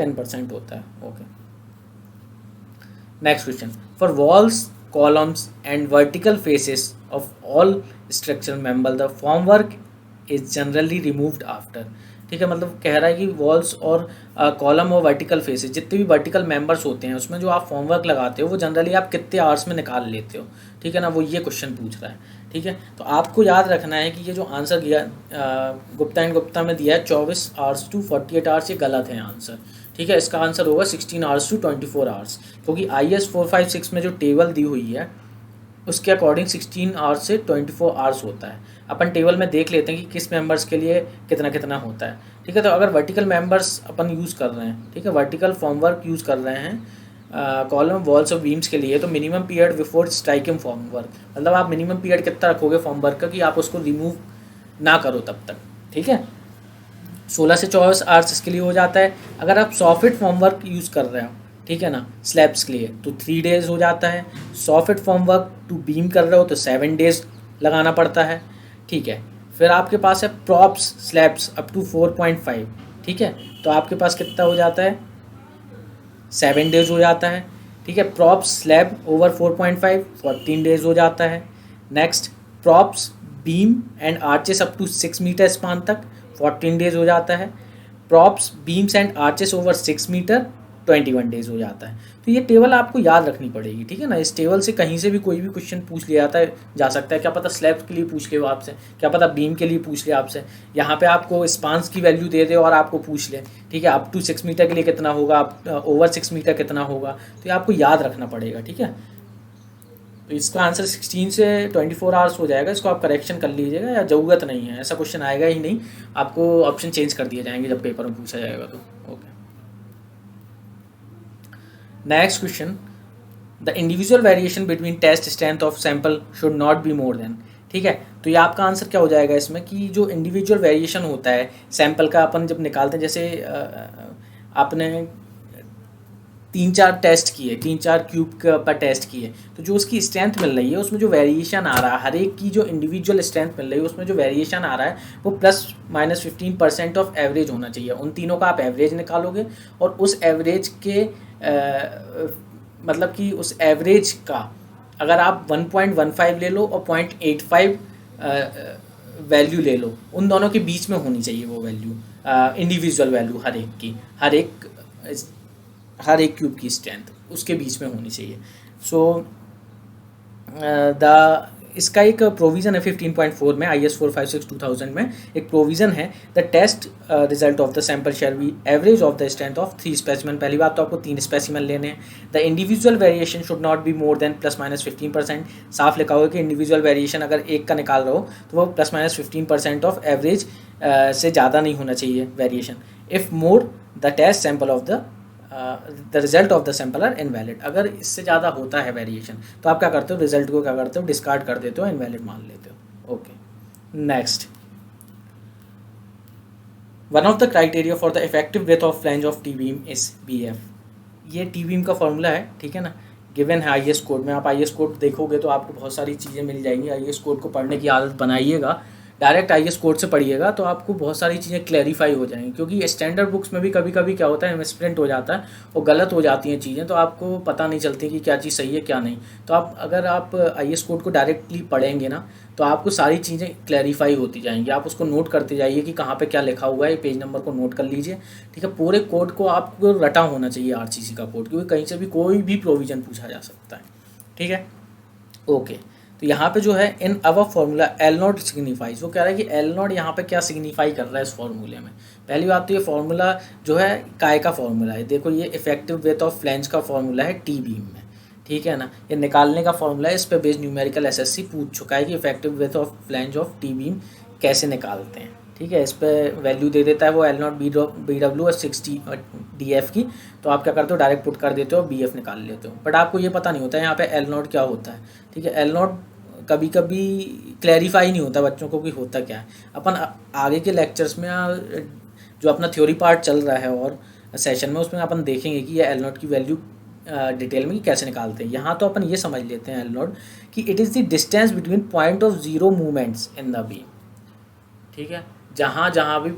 10% होता है। Okay, next question, for walls columns and vertical faces of all structural member the formwork is generally removed after. ठीक है, मतलब कह रहा है कि वॉल्स और कॉलम और वर्टिकल फेसेस जितने भी वर्टिकल मेंबर्स होते हैं उसमें जो आप फॉर्मवर्क लगाते हो वो जनरली आप कितने आवर्स में निकाल लेते हो। ठीक है ना, वो ये क्वेश्चन पूछ रहा है। ठीक है, तो आपको याद रखना है कि ये जो आंसर दिया गुप्ता एंड गुप्ता में दिया है 24 आवर्स टू 48 आवर्स, ये गलत है आंसर। ठीक है, इसका आंसर होगा 16 आवर्स टू 24 आवर्स, क्योंकि IS 456 में जो टेबल दी हुई है उसके अकॉर्डिंग 16 आवर्स से 24 आवर्स होता है। अपन टेबल में देख लेते हैं कि किस मेंबर्स के लिए कितना कितना होता है। ठीक है, तो अगर वर्टिकल मेंबर्स अपन यूज़ कर रहे हैं, ठीक है, वर्टिकल फॉर्मवर्क यूज़ कर रहे हैं कॉलम वॉल्स और बीम्स के लिए, तो minimum period before striking formwork, मतलब आप मिनिमम पीरियड कितना रखोगे फॉर्मवर्क का कि आप उसको रिमूव ना करो तब तक। ठीक है, 16 से 24 आवर्स इसके लिए हो जाता है। अगर आप सॉफ्ट फॉर्मवर्क यूज़ कर रहे हो, ठीक है ना, स्लैब्स के लिए, तो 3 डेज़ हो जाता है। सॉफ्ट फॉर्मवर्क टू बीम कर रहे हो तो 7 डेज़ लगाना पड़ता है। ठीक है, फिर आपके पास है प्रॉप्स स्लैब्स अप टू 4.5। ठीक है, तो आपके पास कितना हो जाता है, 7 डेज़ हो जाता है। ठीक है, प्रॉप्स स्लैब ओवर 4.5 14 डेज़ हो जाता है। Next, props beam and arches up to 6 metre span तक 14 डेज़ हो जाता है। Props beams and arches over 6 metre 21 days हो जाता है। तो ये टेबल आपको याद रखनी पड़ेगी। ठीक है ना, इस टेबल से कहीं से भी कोई भी क्वेश्चन पूछ लिया जाता है, जा सकता है। क्या पता स्लैब्स के लिए पूछ ले वो आपसे, क्या पता बीम के लिए पूछ ले आपसे, यहाँ पे आपको स्पान्स की वैल्यू दे दे और आपको पूछ ले, ठीक है, अप टू 6 मीटर के लिए कितना होगा, ओवर 6 मीटर कितना होगा, तो ये आपको याद रखना पड़ेगा। ठीक है, तो इसका आंसर 16 से 24 आवर्स हो जाएगा। इसको आप करेक्शन कर लीजिएगा, या ज़रूरत नहीं है, ऐसा क्वेश्चन आएगा ही नहीं, आपको ऑप्शन चेंज कर दिए जाएंगे जब पेपर में पूछा जाएगा तो। Okay, next question, the individual variation between test strength of sample should not be more than. ठीक है, तो ये आपका आंसर क्या हो जाएगा इसमें कि जो इंडिविजुअल वेरिएशन होता है सैंपल का, अपन जब निकालते हैं, जैसे आपने 3-4 टेस्ट किए, 3-4 क्यूब पर टेस्ट किए, तो जो उसकी स्ट्रेंथ मिल रही है उसमें जो वेरिएशन आ रहा है, हर एक की जो इंडिविजुअल स्ट्रेंथ मिल रही है उसमें जो वेरिएशन आ रहा है वो ±15% ऑफ एवरेज होना चाहिए। उन तीनों का आप एवरेज निकालोगे और उस एवरेज के मतलब कि उस एवरेज का अगर आप 1.15 ले लो और 0.85 वैल्यू ले लो, उन दोनों के बीच में होनी चाहिए वो वैल्यू, इंडिविजुअल वैल्यू हर एक की, हर एक क्यूब की स्ट्रेंथ उसके बीच में होनी चाहिए। सो इसका एक प्रोविज़न है 15.4 में, IS 456/2000 में एक प्रोविज़न है, the test result of the sample shall be average of the strength of 3 specimen. पहली बात तो आपको 3 स्पेसिमेन लेने हैं। The individual variation should not be more than ±15%। साफ लिखा हुआ है कि इंडिविजुअल वेरिएशन अगर एक का निकाल रहे हो तो वो ±15% ऑफ एवरेज से ज़्यादा नहीं होना चाहिए variation. If more the test sample of the result of the sample are invalid. अगर इससे ज़्यादा होता है वेरिएशन तो आप क्या करते हो, रिजल्ट को क्या करते हो, डिस्कार्ड कर देते हो, इनवैलिड मान लेते हो। Okay, next, one of the criteria for the effective breadth of flange of T beam is BF। ये टी बीम का फॉर्मूला है, ठीक है ना, गिवन है IS कोड में। आप IS कोड देखोगे तो आपको बहुत सारी चीज़ें मिल जाएंगी। IS कोड को पढ़ने की आदत बनाइएगा, डायरेक्ट IS कोड से पढ़िएगा तो आपको बहुत सारी चीज़ें क्लैरिफाई हो जाएंगी। क्योंकि स्टैंडर्ड बुक्स में भी कभी कभी क्या होता है, मिसप्रिंट हो जाता है और गलत हो जाती हैं चीज़ें, तो आपको पता नहीं चलती कि क्या चीज़ सही है क्या नहीं। तो अगर आप IS कोड को डायरेक्टली पढ़ेंगे ना तो आपको सारी चीज़ें क्लैरिफाई होती जाएंगी। आप उसको नोट करते जाइए कि कहाँ पे क्या लिखा हुआ है, पेज नंबर को नोट कर लीजिए। ठीक है, पूरे कोड को आपको रटा होना चाहिए RCC का कोड, क्योंकि कहीं से भी कोई भी प्रोविज़न पूछा जा सकता है। ठीक है, ओके, तो यहाँ पे जो है in our formula L naught signifies, वो कह रहा है कि एल नॉट यहाँ पे क्या सिग्निफाई कर रहा है इस फॉर्मूले में। पहली बात तो ये फॉर्मूला जो है काय का फॉर्मूला है, देखो ये इफेक्टिव ब्रेथ ऑफ फ्लैंज का फॉर्मूला है टी बीम में। ठीक है ना, ये निकालने का फॉर्मूला है, इस पर बेस्ड न्यूमेरिकल SSC पूछ चुका है कि effective breadth of flange of T beam कैसे निकालते हैं। ठीक है, इस पर वैल्यू दे देता है वो एल नॉट BW और 60 DF की, तो आप क्या करते हो, डायरेक्ट पुट कर देते हो, BF निकाल लेते हो। बट आपको ये पता नहीं होता है यहाँ पे एल नॉट क्या होता है। ठीक है, एल नॉट कभी कभी क्लैरिफाई नहीं होता बच्चों को कि होता क्या है। अपन आगे के लेक्चर्स में जो अपना थ्योरी पार्ट चल रहा है और सेशन में, उसमें अपन देखेंगे कि ये एल नॉट की वैल्यू डिटेल में कैसे निकालते हैं। यहाँ तो अपन ये समझ लेते हैं एल नॉट कि it is the distance between point of zero movements in the beam. ठीक है, जहाँ भी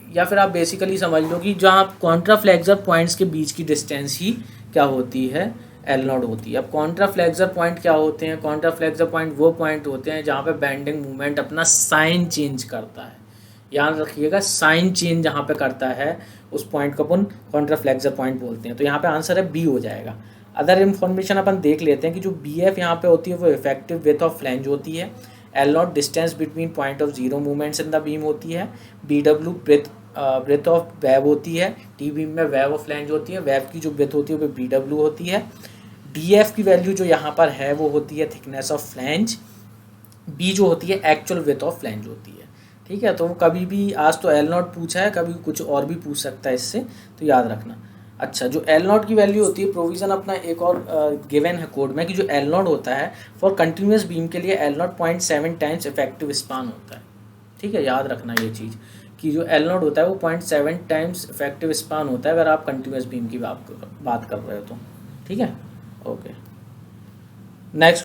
या फिर आप बेसिकली समझ लो कि जहाँ कॉन्ट्रा फ्लेक्सर पॉइंट्स के बीच की डिस्टेंस ही क्या होती है, एल नॉट होती है। अब कॉन्ट्रा फ्लेक्सर पॉइंट क्या होते हैं? कॉन्ट्रा फ्लेक्सर पॉइंट वो पॉइंट होते हैं जहाँ पे बेंडिंग मूवमेंट अपना साइन चेंज करता है। याद रखिएगा, साइन चेंज जहाँ पे करता है उस पॉइंट को अपन कॉन्ट्रा फ्लेक्सर पॉइंट बोलते हैं। तो यहाँ पे आंसर है बी हो जाएगा। अदर इन्फॉर्मेशन अपन देख लेते हैं कि जो बी एफ यहाँ पे होती है वो इफेक्टिव विड्थ ऑफ फ्लैंज होती है। L naught distance between point of zero movements in the beam होती है। B W breadth of web होती है। टी बीम में वेव ऑफ फ्लैंज होती है, वेव की जो ब्रेथ होती है वो बी डब्ल्यू होती है। डी एफ की वैल्यू जो यहाँ पर है वो होती है थिकनेस ऑफ फ्लैंज। बी जो होती है एक्चुअल विड्थ ऑफ फ्लैंज होती है। ठीक है, तो कभी भी आज तो एल नॉट पूछा है, कभी कुछ और भी पूछ सकता है इससे, तो याद रखना। अच्छा, जो एल नॉट की वैल्यू होती है, प्रोविज़न अपना एक और गिवन है कोड में कि जो एल नॉट होता है फॉर कंटिन्यूस बीम के लिए L not 0.7 times effective span होता है। ठीक है, याद रखना ये चीज़ कि जो एल नॉट होता है वो 0.7 टाइम्स इफेक्टिव स्पान होता है अगर आप कंटिन्यूस बीम की बात कर रहे हो तो। ठीक है, ओके। नेक्स्ट